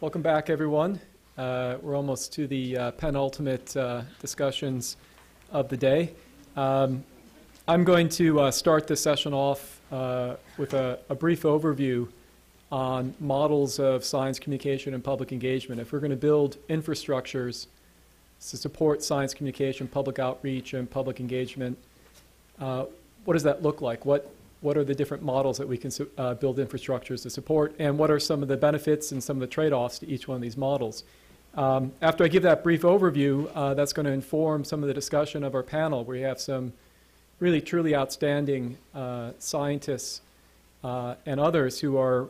Welcome back, everyone. We're almost to the penultimate discussions of the day. I'm going to start this session off with a brief overview on models of science communication and public engagement. If we're going to build infrastructures to support science communication, public outreach, and public engagement, what does that look like? What are the different models that we can build infrastructures to support, and what are some of the benefits and some of the trade-offs to each one of these models? After I give that brief overview, that's going to inform some of the discussion of our panel. We have some really truly outstanding scientists and others who are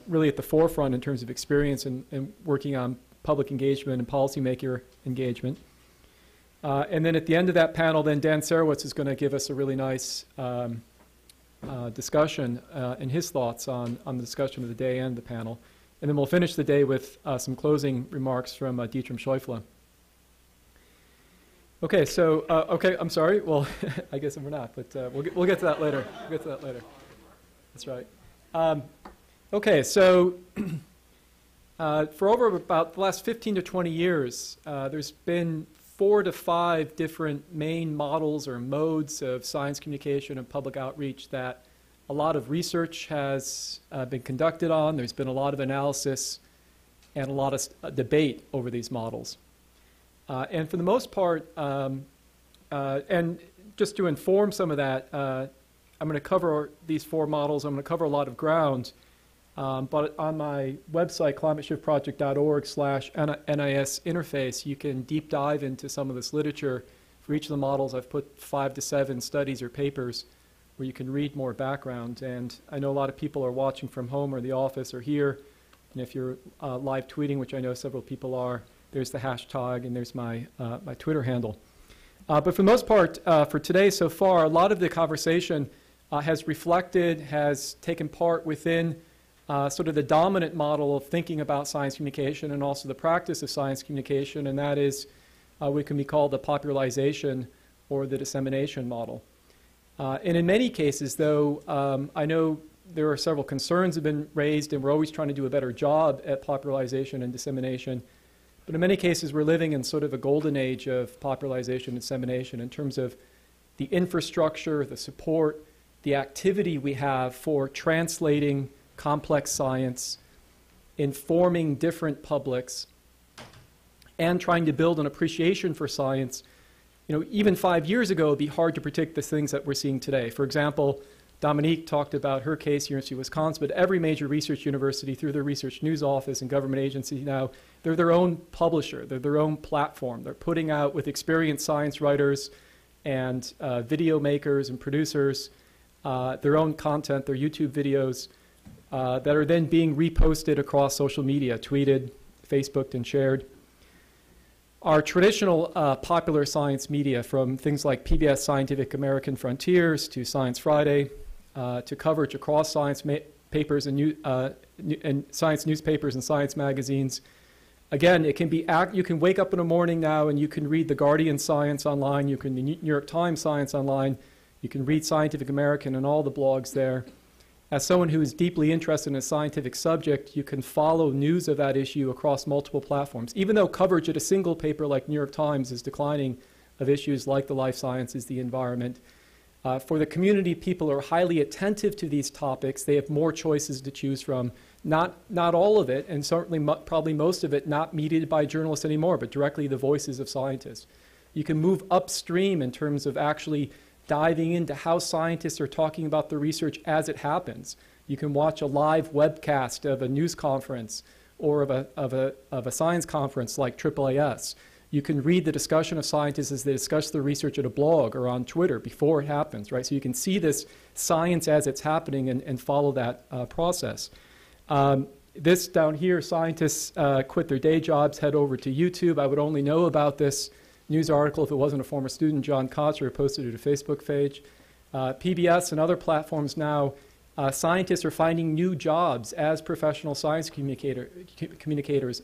really at the forefront in terms of experience in working on public engagement and policymaker engagement. And then at the end of that panel, then Dan Sarowitz is going to give us a really nice discussion and his thoughts on the discussion of the day and the panel. And then we'll finish the day with some closing remarks from Dietram Schäufele. Okay, so, okay, I'm sorry. Well, I guess we're not, but we'll get to that later. We'll get to that later. That's right. Okay, so for over about the last 15 to 20 years, there's been 4 to 5 different main models or modes of science communication and public outreach that a lot of research has been conducted on. There's been a lot of analysis and a lot of debate over these models. And for the most part, and just to inform some of that, I'm going to cover these 4 models. I'm going to cover a lot of ground. But on my website, climateshiftproject.org/NIS interface, you can deep dive into some of this literature. For each of the models, I've put 5 to 7 studies or papers where you can read more background. And I know a lot of people are watching from home or the office or here. And if you're live tweeting, which I know several people are, there's the hashtag and there's my Twitter handle. But for the most part, for today so far, a lot of the conversation has reflected, has taken part within sort of the dominant model of thinking about science communication and also the practice of science communication, and that is what can be called the popularization or the dissemination model. And in many cases, though, I know there are several concerns have been raised, and we're always trying to do a better job at popularization and dissemination. But in many cases, we're living in sort of a golden age of popularization and dissemination in terms of the infrastructure, the support, the activity we have for translating complex science, informing different publics, and trying to build an appreciation for science. You know, even 5 years ago, it would be hard to predict the things that we're seeing today. For example, Dominique talked about her case, University of Wisconsin, but every major research university through their research news office and government agency now, they're their own publisher, they're their own platform. They're putting out with experienced science writers and video makers and producers their own content, their YouTube videos, that are then being reposted across social media, tweeted, Facebooked, and shared. Our traditional popular science media, from things like PBS Scientific American Frontiers to Science Friday, to coverage across science papers and science newspapers and science magazines. Again, it can be you can wake up in the morning now and you can read The Guardian Science online, you can New York Times Science online, you can read Scientific American and all the blogs there. As someone who is deeply interested in a scientific subject, you can follow news of that issue across multiple platforms. Even though coverage at a single paper like New York Times is declining of issues like the life sciences, the environment, for the community, people are highly attentive to these topics. They have more choices to choose from. Not all of it, and certainly probably most of it, not mediated by journalists anymore, but directly the voices of scientists. You can move upstream in terms of actually diving into how scientists are talking about the research as it happens. You can watch a live webcast of a news conference or of a science conference like AAAS. You can read the discussion of scientists as they discuss the research at a blog or on Twitter before it happens, right? So you can see this science as it's happening and follow that process. This down here, scientists quit their day jobs, head over to YouTube. I would only know about this news article if it wasn't a former student, John Kotzer, posted it to a Facebook page. PBS and other platforms now, scientists are finding new jobs as professional science communicators,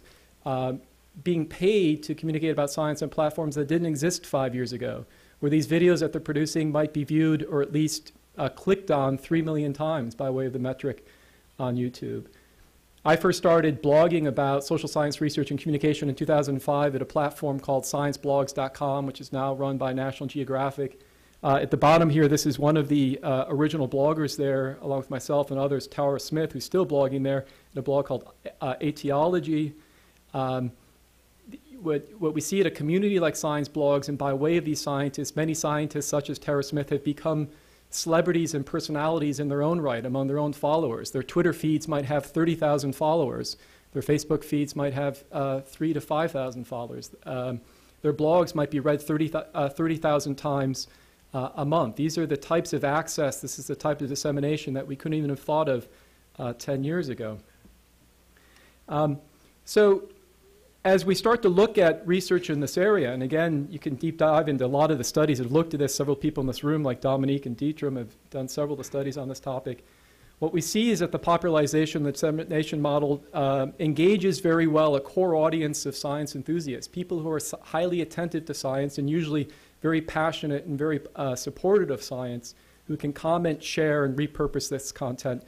being paid to communicate about science on platforms that didn't exist 5 years ago, where these videos that they're producing might be viewed or at least clicked on 3 million times by way of the metric on YouTube. I first started blogging about social science research and communication in 2005 at a platform called scienceblogs.com, which is now run by National Geographic. At the bottom here, this is one of the original bloggers there, along with myself and others, Tara Smith, who's still blogging there in a blog called Etiology. What we see at a community like Science Blogs, and by way of these scientists, many scientists such as Tara Smith have become celebrities and personalities in their own right among their own followers. Their Twitter feeds might have 30,000 followers. Their Facebook feeds might have 3,000 to 5,000 followers. Their blogs might be read 30,000 times a month. These are the types of access, this is the type of dissemination that we couldn't even have thought of 10 years ago. So as we start to look at research in this area, and again, you can deep dive into a lot of the studies that have looked at this. Several people in this room, like Dominique and Dietram, have done several of the studies on this topic. What we see is that the popularization and dissemination model engages very well a core audience of science enthusiasts, people who are highly attentive to science and usually very passionate and very supportive of science, who can comment, share, and repurpose this content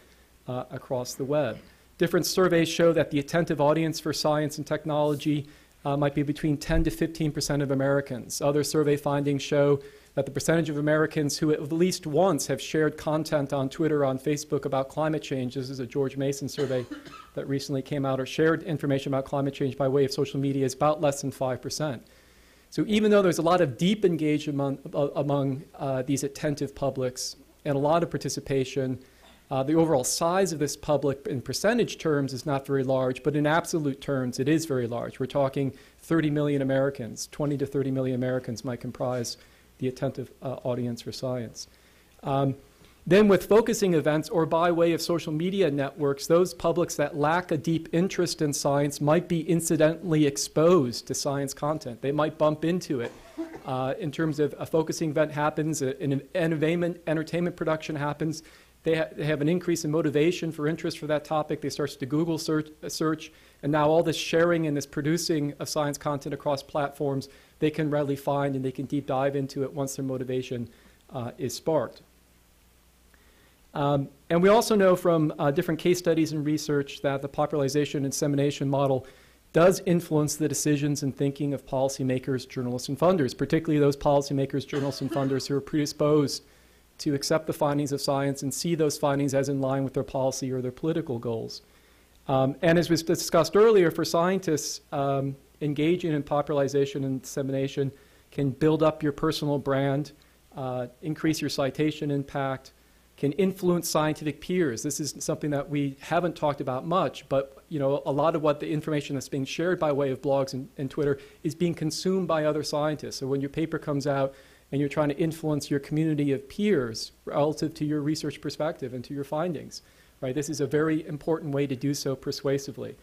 across the web. Different surveys show that the attentive audience for science and technology might be between 10 to 15% of Americans. Other survey findings show that the percentage of Americans who at least once have shared content on Twitter, on Facebook about climate change, this is a George Mason survey that recently came out, or shared information about climate change by way of social media, is about less than 5%. So even though there's a lot of deep engagement among these attentive publics and a lot of participation, the overall size of this public in percentage terms is not very large, but in absolute terms it is very large. We're talking 30 million Americans, 20 to 30 million Americans might comprise the attentive audience for science. Then with focusing events or by way of social media networks, those publics that lack a deep interest in science might be incidentally exposed to science content. They might bump into it. In terms of a focusing event happens, an entertainment production happens, they have an increase in motivation for interest for that topic. They start to Google search, and now all this sharing and this producing of science content across platforms, they can readily find and they can deep dive into it once their motivation is sparked. And we also know from different case studies and research that the popularization and dissemination model does influence the decisions and thinking of policymakers, journalists, and funders, particularly those policymakers, journalists, and funders who are predisposed to accept the findings of science and see those findings as in line with their policy or their political goals. And as was discussed earlier, for scientists, engaging in popularization and dissemination can build up your personal brand, increase your citation impact, can influence scientific peers. This is something that we haven't talked about much, but a lot of what the information that's being shared by way of blogs and Twitter is being consumed by other scientists. So when your paper comes out, and you're trying to influence your community of peers relative to your research perspective and to your findings, right? This is a very important way to do so persuasively.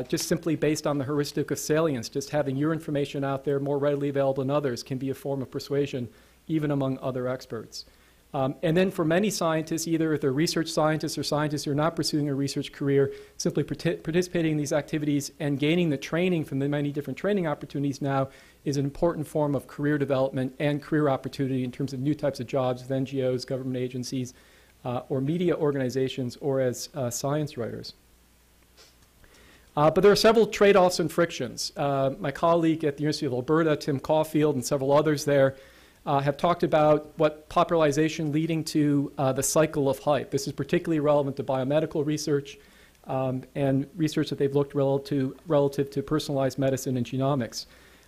Just simply based on the heuristic of salience, just having your information out there more readily available than others can be a form of persuasion, even among other experts. And then for many scientists, either if they're research scientists or scientists who are not pursuing a research career, simply participating in these activities and gaining the training from the many different training opportunities now is an important form of career development and career opportunity in terms of new types of jobs with NGOs, government agencies, or media organizations, or as science writers. But there are several trade-offs and frictions. My colleague at the University of Alberta, Tim Caulfield, and several others there have talked about what popularization leading to the cycle of hype. This is particularly relevant to biomedical research and research that they've looked relative to personalized medicine and genomics.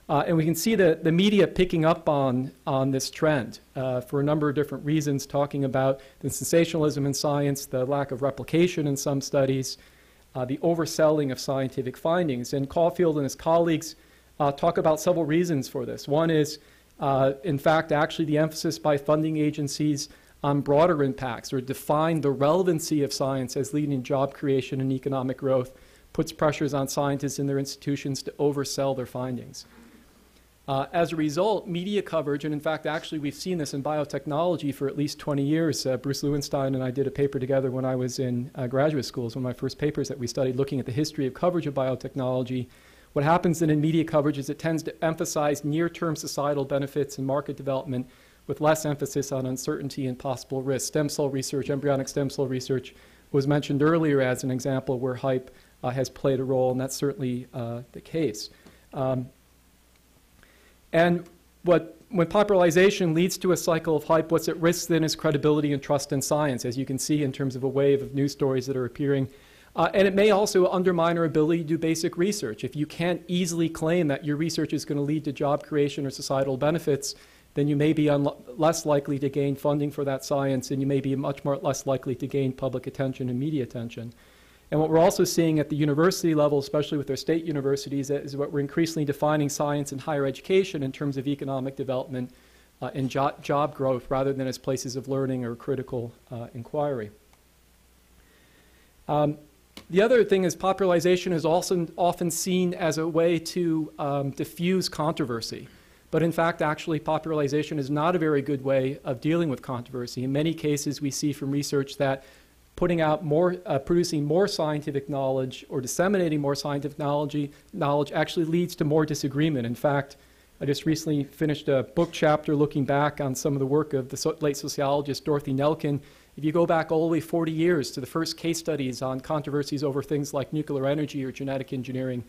And we can see the media picking up on this trend for a number of different reasons, talking about the sensationalism in science, the lack of replication in some studies, the overselling of scientific findings. And Caulfield and his colleagues talk about several reasons for this. One is, in fact, actually the emphasis by funding agencies on broader impacts or define the relevancy of science as leading to job creation and economic growth puts pressures on scientists and their institutions to oversell their findings. As a result, media coverage, and in fact, actually, we've seen this in biotechnology for at least 20 years. Bruce Lewinstein and I did a paper together when I was in graduate school. It's one of my first papers that we studied looking at the history of coverage of biotechnology. What happens then in media coverage is it tends to emphasize near-term societal benefits and market development with less emphasis on uncertainty and possible risks. Stem cell research, embryonic stem cell research, was mentioned earlier as an example where hype has played a role, and that's certainly the case. And when popularization leads to a cycle of hype, what's at risk then is credibility and trust in science, as you can see in terms of a wave of news stories that are appearing. And it may also undermine our ability to do basic research. If you can't easily claim that your research is going to lead to job creation or societal benefits, then you may be less likely to gain funding for that science, and you may be much less likely to gain public attention and media attention. And what we're also seeing at the university level, especially with our state universities, is what we're increasingly defining science and higher education in terms of economic development and job growth rather than as places of learning or critical inquiry. The other thing is popularization is also often seen as a way to diffuse controversy. But in fact, actually, popularization is not a very good way of dealing with controversy. In many cases, we see from research that putting out more, producing more scientific knowledge or disseminating more scientific knowledge actually leads to more disagreement. In fact, I just recently finished a book chapter looking back on some of the work of the late sociologist Dorothy Nelkin. If you go back all the way 40 years to the first case studies on controversies over things like nuclear energy or genetic engineering,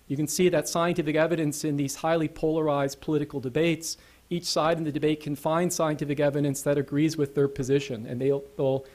you can see that scientific evidence in these highly polarized political debates, each side in the debate can find scientific evidence that agrees with their position, and they'll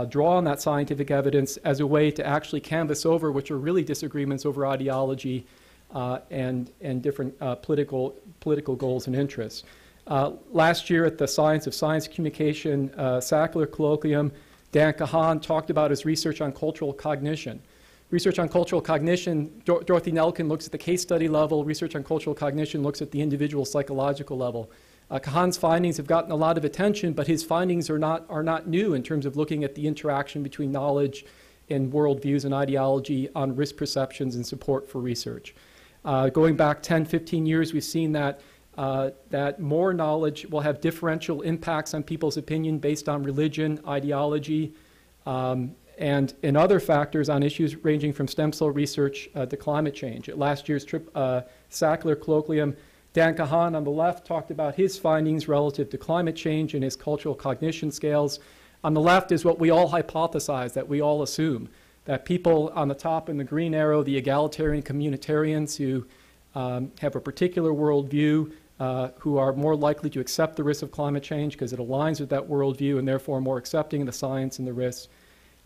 draw on that scientific evidence as a way to actually canvass over, which are really disagreements over ideology and different political goals and interests. Last year at the Science of Science Communication Sackler Colloquium, Dan Kahan talked about his research on cultural cognition. Research on cultural cognition, Dorothy Nelkin looks at the case study level. Research on cultural cognition looks at the individual psychological level. Kahan's findings have gotten a lot of attention, but his findings are not new in terms of looking at the interaction between knowledge and worldviews and ideology on risk perceptions and support for research. Going back 10, 15 years, we've seen that more knowledge will have differential impacts on people's opinion based on religion, ideology, and other factors on issues ranging from stem cell research to climate change. At last year's Sackler Colloquium, Dan Kahan on the left talked about his findings relative to climate change and his cultural cognition scales. On the left is what we all hypothesize, that we all assume, that people on the top in the green arrow, the egalitarian communitarians who have a particular worldview, who are more likely to accept the risk of climate change because it aligns with that worldview and therefore more accepting of the science and the risks.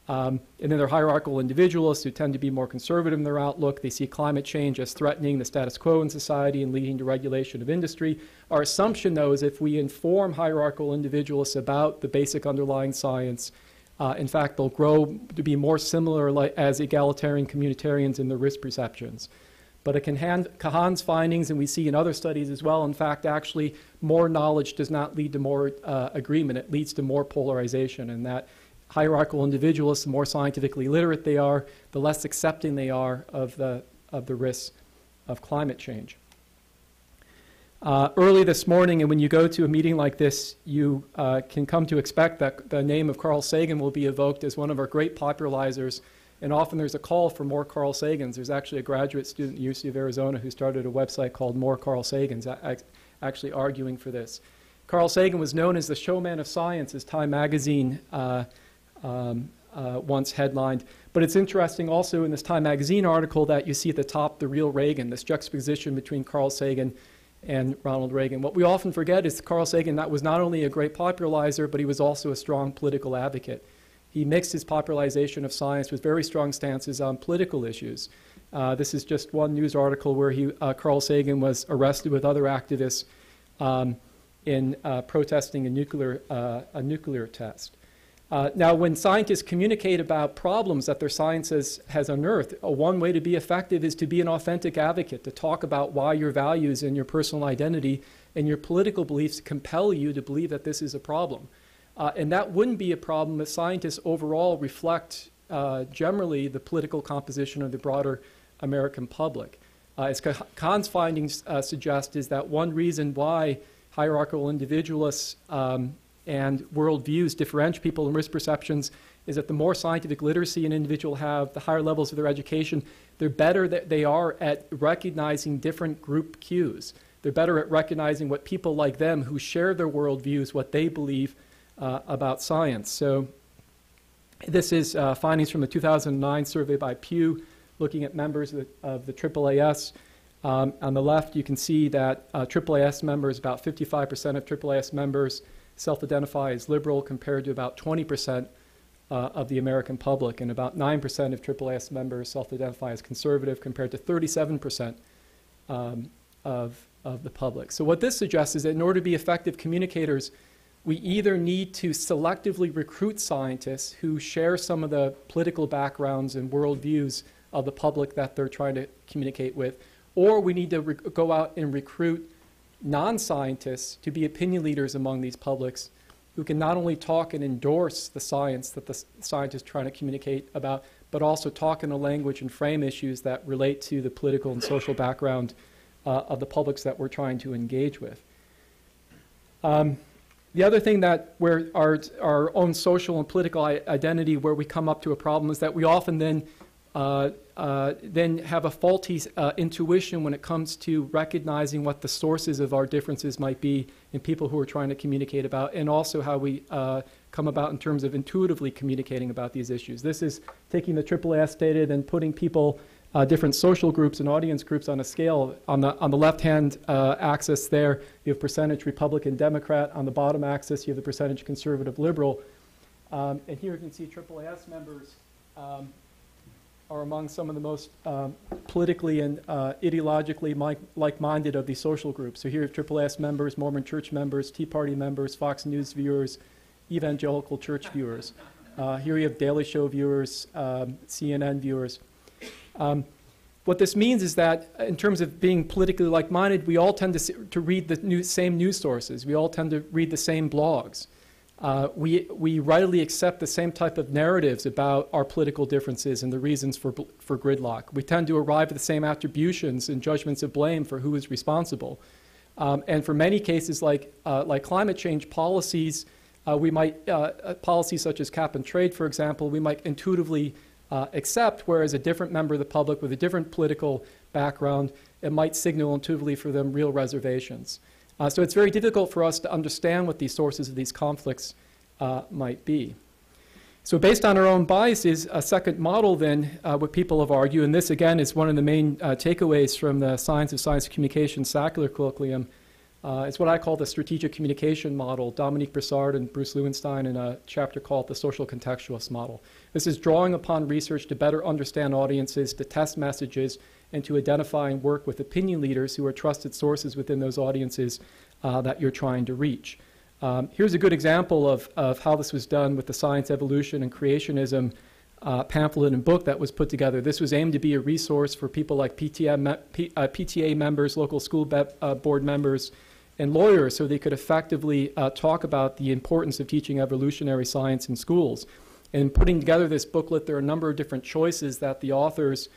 And then there are hierarchical individualists who tend to be more conservative in their outlook. They see climate change as threatening the status quo in society and leading to regulation of industry. Our assumption, though, is if we inform hierarchical individualists about the basic underlying science, in fact, they'll grow to be more similar as egalitarian communitarians in their risk perceptions. But Kahan's findings, and we see in other studies as well, in fact, actually, more knowledge does not lead to more agreement. It leads to more polarization, and that hierarchical individualists, the more scientifically literate they are, the less accepting they are of the risks of climate change. Early this morning, and when you go to a meeting like this, you can come to expect that the name of Carl Sagan will be evoked as one of our great popularizers, and often there's a call for more Carl Sagans. There's actually a graduate student at the University of Arizona who started a website called More Carl Sagans, actually arguing for this. Carl Sagan was known as the showman of science, as Time magazine once headlined. But it's interesting also in this Time magazine article that you see at the top the real Reagan, this juxtaposition between Carl Sagan and Ronald Reagan. What we often forget is Carl Sagan was not only a great popularizer, but he was also a strong political advocate. He mixed his popularization of science with very strong stances on political issues. This is just one news article where Carl Sagan was arrested with other activists in protesting a nuclear test. Now, when scientists communicate about problems that their science has unearthed, one way to be effective is to be an authentic advocate, to talk about why your values and your personal identity and your political beliefs compel you to believe that this is a problem. And that wouldn't be a problem if scientists overall reflect generally the political composition of the broader American public. As Kahn's findings suggest, is that one reason why hierarchical individualists and worldviews differentiate people in risk perceptions is that the more scientific literacy an individual have, the higher levels of their education, the better that they are at recognizing different group cues. They're better at recognizing what people like them who share their worldviews, what they believe about science. So This is findings from a 2009 survey by Pew looking at members of the AAAS. On the left, you can see that AAAS members, about 55% of AAAS members self-identify as liberal compared to about 20% of the American public, and about 9% of AAAS members self-identify as conservative compared to 37% of the public. So what this suggests is that in order to be effective communicators, we either need to selectively recruit scientists who share some of the political backgrounds and worldviews of the public that they're trying to communicate with, or we need to go out and recruit non-scientists to be opinion leaders among these publics who can not only talk and endorse the science that the scientists are trying to communicate about, but also talk in a language and frame issues that relate to the political and social background of the publics that we're trying to engage with. The other thing that where our own social and political identity, where we come up to a problem, is that we often then have a faulty intuition when it comes to recognizing what the sources of our differences might be in people who are trying to communicate about, and also how we come about in terms of intuitively communicating about these issues. This is taking the AAAS data and putting people, different social groups and audience groups on a scale. On the left-hand axis there, you have percentage Republican Democrat. On the bottom axis, you have the percentage conservative liberal. And here you can see AAAS members are among some of the most politically and ideologically like-minded of these social groups. So here you have AAAS members, Mormon Church members, Tea Party members, Fox News viewers, evangelical church viewers. Here you have Daily Show viewers, CNN viewers. What this means is that in terms of being politically like-minded, we all tend to read the same news sources. We all tend to read the same blogs. We readily accept the same type of narratives about our political differences and the reasons for gridlock. We tend to arrive at the same attributions and judgments of blame for who is responsible. And for many cases like climate change policies, policies such as cap and trade, for example, we might intuitively accept, whereas a different member of the public with a different political background, it might signal intuitively for them real reservations. So it's very difficult for us to understand what these sources of these conflicts might be. So based on our own biases, a second model then, what people have argued, and this again is one of the main takeaways from the Science of Science Communication Sackler Colloquium, is what I call the strategic communication model. Dominique Brissard and Bruce Lewinstein in a chapter called the social contextualist model. This is drawing upon research to better understand audiences, to test messages, and to identify and work with opinion leaders who are trusted sources within those audiences that you're trying to reach. Here's a good example of how this was done with the Science, Evolution, and Creationism pamphlet and book that was put together. This was aimed to be a resource for people like PTA members, local school board members, and lawyers, so they could effectively talk about the importance of teaching evolutionary science in schools. In putting together this booklet, there are a number of different choices that the authors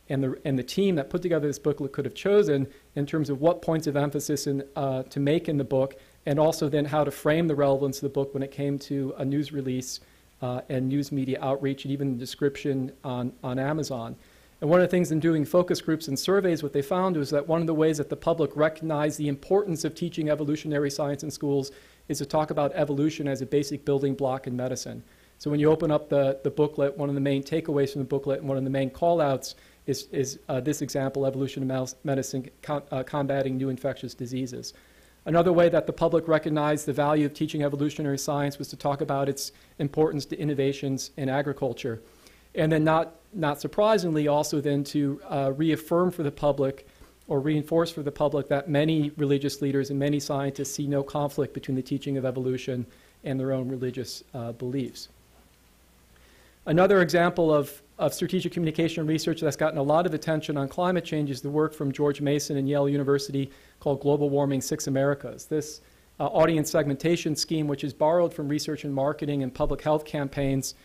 and the team that put together this booklet could have chosen in terms of what points of emphasis to make in the book, and also then how to frame the relevance of the book when it came to a news release and news media outreach, and even the description on Amazon. And one of the things in doing focus groups and surveys, what they found was that one of the ways that the public recognized the importance of teaching evolutionary science in schools is to talk about evolution as a basic building block in medicine. So when you open up the booklet, one of the main takeaways from the booklet and one of the main call-outs is this example, evolution of medicine combating new infectious diseases. Another way that the public recognized the value of teaching evolutionary science was to talk about its importance to innovations in agriculture. And then not surprisingly, also then to reaffirm for the public or reinforce for the public that many religious leaders and many scientists see no conflict between the teaching of evolution and their own religious beliefs. Another example of strategic communication research that's gotten a lot of attention on climate change is the work from George Mason and Yale University called Global Warming: Six Americas. This audience segmentation scheme, which is borrowed from research and marketing and public health campaigns.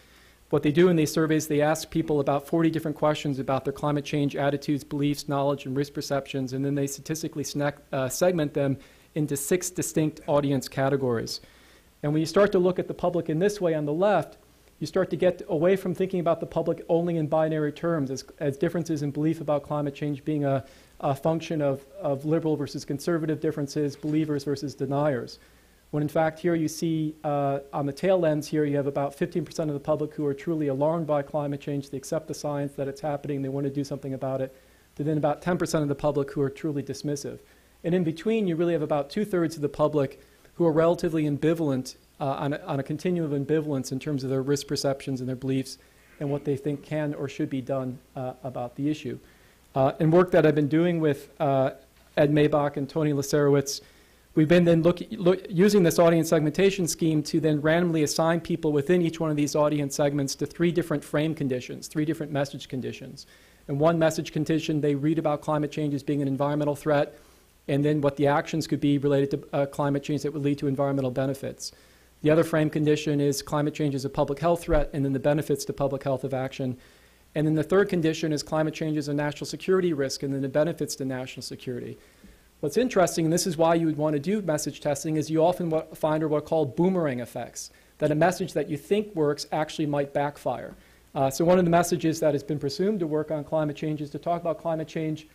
What they do in these surveys, they ask people about 40 different questions about their climate change attitudes, beliefs, knowledge, and risk perceptions, and then they statistically segment them into 6 distinct audience categories. And when you start to look at the public in this way on the left, you start to get away from thinking about the public only in binary terms, as differences in belief about climate change being a function of liberal versus conservative differences, believers versus deniers. when in fact here you see on the tail ends here you have about 15% of the public who are truly alarmed by climate change. They accept the science that it's happening, they want to do something about it, to then about 10% of the public who are truly dismissive. And in between you really have about 2/3 of the public who are relatively ambivalent on a continuum of ambivalence in terms of their risk perceptions and their beliefs and what they think can or should be done about the issue. In work that I've been doing with Ed Maybach and Tony Lacerowitz, we've been then using this audience segmentation scheme to then randomly assign people within each one of these audience segments to 3 different frame conditions, 3 different message conditions. In one message condition, they read about climate change as being an environmental threat, and then what the actions could be related to climate change that would lead to environmental benefits. The other frame condition is climate change is a public health threat, and then the benefits to public health of action. And then the third condition is climate change is a national security risk, and then the benefits to national security. What's interesting, and this is why you would want to do message testing, is you often find what are called boomerang effects, that a message that you think works actually might backfire. So one of the messages that has been presumed to work on climate change is to talk about climate change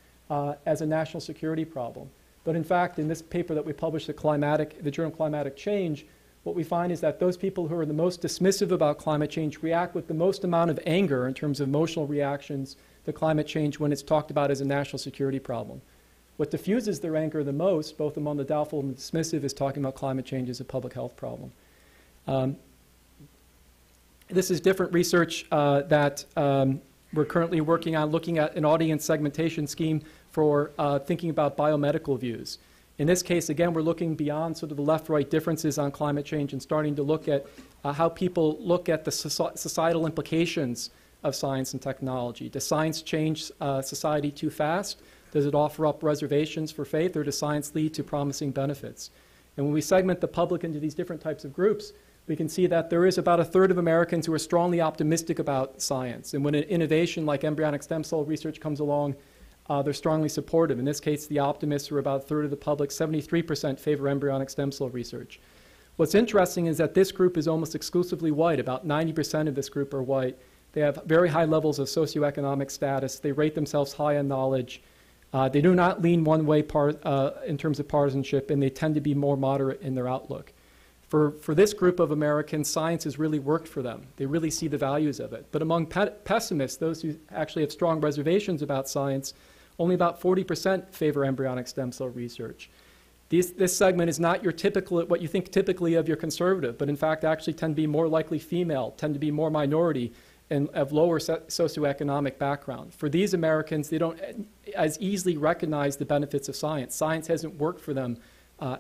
as a national security problem. But in fact, in this paper that we published at the Journal Climatic Change, what we find is that those people who are the most dismissive about climate change react with the most amount of anger in terms of emotional reactions to climate change when it's talked about as a national security problem. What diffuses their anger the most, both among the doubtful and the dismissive, is talking about climate change as a public health problem. This is different research that we're currently working on, looking at an audience segmentation scheme for thinking about biomedical views. In this case, again, we're looking beyond sort of the left-right differences on climate change and starting to look at how people look at the societal implications of science and technology. Does science change society too fast? Does it offer up reservations for faith, or does science lead to promising benefits? And when we segment the public into these different types of groups, we can see that there is about 1/3 of Americans who are strongly optimistic about science. And when an innovation like embryonic stem cell research comes along, they're strongly supportive. In this case, the optimists, who are about 1/3 of the public, 73% favor embryonic stem cell research. What's interesting is that this group is almost exclusively white. About 90% of this group are white. They have very high levels of socioeconomic status. They rate themselves high on knowledge. They do not lean one way in terms of partisanship, and they tend to be more moderate in their outlook. For this group of Americans, science has really worked for them. They really see the values of it. But among pessimists, those who actually have strong reservations about science, only about 40% favor embryonic stem cell research. This segment is not your typical, what you think typically of your conservative, but in fact actually tend to be more likely female, tend to be more minority, and of lower socioeconomic background. For these Americans, they don't as easily recognize the benefits of science. Science hasn't worked for them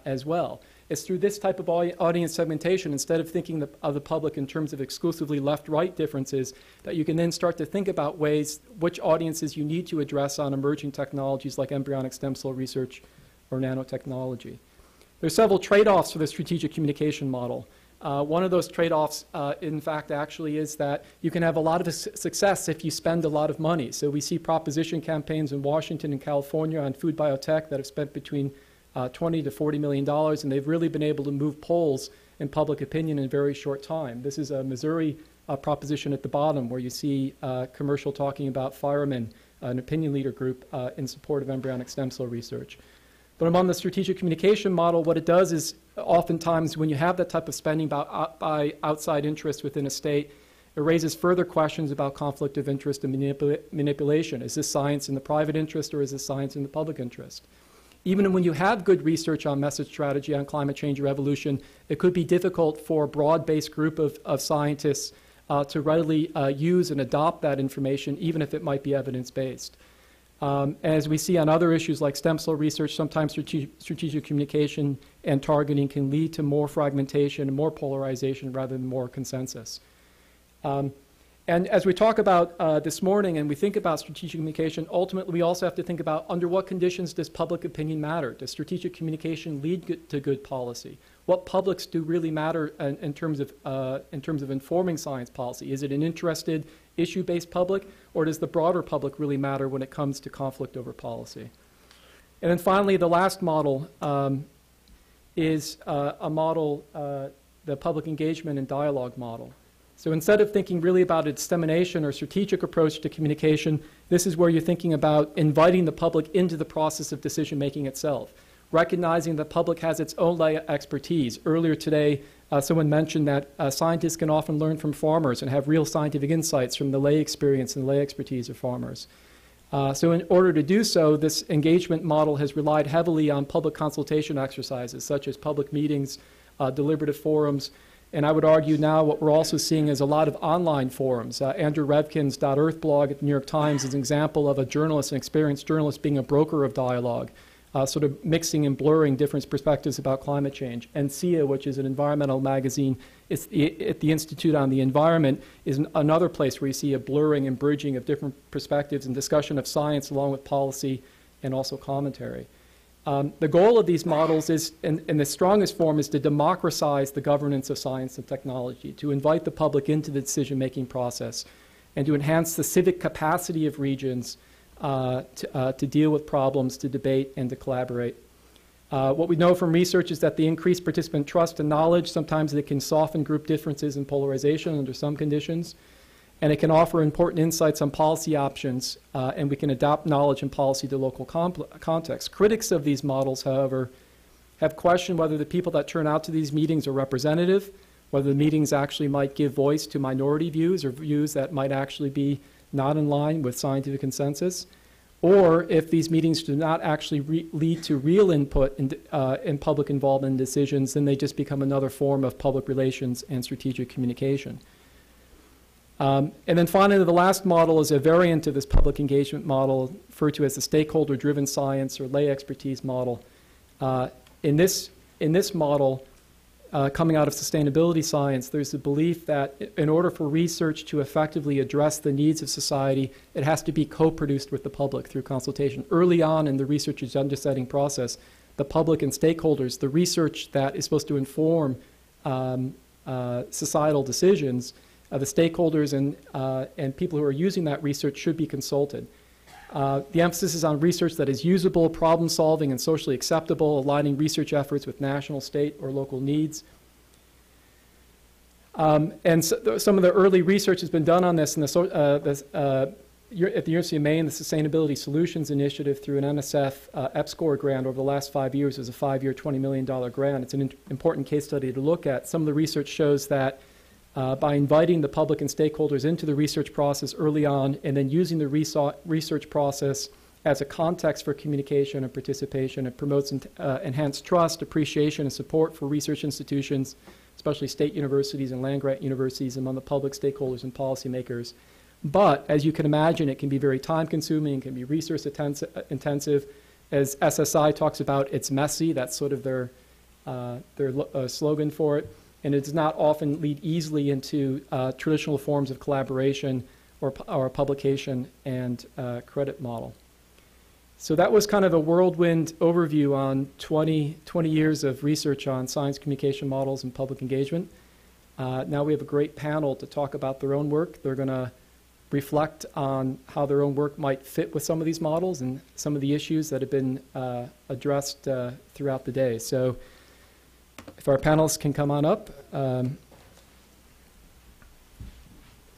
as well. It's through this type of audience segmentation, instead of thinking of the public in terms of exclusively left-right differences, that you can then start to think about which audiences you need to address on emerging technologies like embryonic stem cell research or nanotechnology. There's several trade-offs for the strategic communication model. One of those trade-offs, in fact, actually is that you can have a lot of success if you spend a lot of money. So we see proposition campaigns in Washington and California on food biotech that have spent between $20 to $40 million, and they've really been able to move polls in public opinion in a very short time. This is a Missouri proposition at the bottom, where you see a commercial talking about firemen, an opinion leader group in support of embryonic stem cell research. But among the strategic communication model, what it does is oftentimes when you have that type of spending by outside interests within a state, it raises further questions about conflict of interest and manipulation. Is this science in the private interest, or is this science in the public interest? Even when you have good research on message strategy on climate change or evolution, it could be difficult for a broad-based group of scientists to readily use and adopt that information, even if it might be evidence-based. As we see on other issues like stem cell research, sometimes strategic communication and targeting can lead to more fragmentation and more polarization rather than more consensus. And as we talk about this morning and we think about strategic communication, ultimately we also have to think about under what conditions does public opinion matter? Does strategic communication lead to good policy? What publics do really matter in terms of informing science policy? Is it an interested, issue-based public, or does the broader public really matter when it comes to conflict over policy? And then finally, the last model is a model, the public engagement and dialogue model. So instead of thinking really about a dissemination or strategic approach to communication, this is where you're thinking about inviting the public into the process of decision-making itself. recognizing the public has its own lay expertise. Earlier today, someone mentioned that scientists can often learn from farmers and have real scientific insights from the lay experience and lay expertise of farmers. So in order to do so, this engagement model has relied heavily on public consultation exercises, such as public meetings, deliberative forums, and I would argue now what we're also seeing is a lot of online forums. Andrew Revkin's .earth blog at the New York Times is an example of a journalist, an experienced journalist, being a broker of dialogue, sort of mixing and blurring different perspectives about climate change. And SIA, which is an environmental magazine at the Institute on the Environment, is another place where you see a blurring and bridging of different perspectives and discussion of science along with policy and also commentary. The goal of these models is, in the strongest form, is to democratize the governance of science and technology, to invite the public into the decision-making process, and to enhance the civic capacity of regions to deal with problems, to debate, and to collaborate. What we know from research is that the increased participant trust and knowledge, sometimes it can soften group differences and polarization under some conditions, and it can offer important insights on policy options, and we can adapt knowledge and policy to local context. Critics of these models, however, have questioned whether the people that turn out to these meetings are representative, whether the meetings actually might give voice to minority views or views that might actually be not in line with scientific consensus, or if these meetings do not actually lead to real input in public involvement in decisions, then they just become another form of public relations and strategic communication. And then finally, the last model is a variant of this public engagement model, referred to as the stakeholder-driven science or lay expertise model. In this model, coming out of sustainability science, there's the belief that in order for research to effectively address the needs of society, it has to be co-produced with the public through consultation. Early on in the research agenda setting process, the public and stakeholders, the research that is supposed to inform societal decisions, the stakeholders and people who are using that research should be consulted. The emphasis is on research that is usable, problem-solving, and socially acceptable, aligning research efforts with national, state, or local needs. And so, some of the early research has been done on this at the University of Maine, the Sustainability Solutions Initiative, through an NSF EPSCoR grant over the last 5 years. Is a 5-year, $20 million grant. It's an important case study to look at. Some of the research shows that by inviting the public and stakeholders into the research process early on, and then using the research process as a context for communication and participation, it promotes enhanced trust, appreciation, and support for research institutions, especially state universities and land-grant universities, among the public stakeholders and policymakers. But, as you can imagine, it can be very time-consuming, it can be resource-intensive. As SSI talks about, it's messy. That's sort of their slogan for it. And it does not often lead easily into traditional forms of collaboration or publication and credit model. So that was kind of a whirlwind overview on 20 years of research on science communication models and public engagement. Now we have a great panel to talk about their own work. They're going to reflect on how their own work might fit with some of these models and some of the issues that have been addressed throughout the day. So if our panelists can come on up.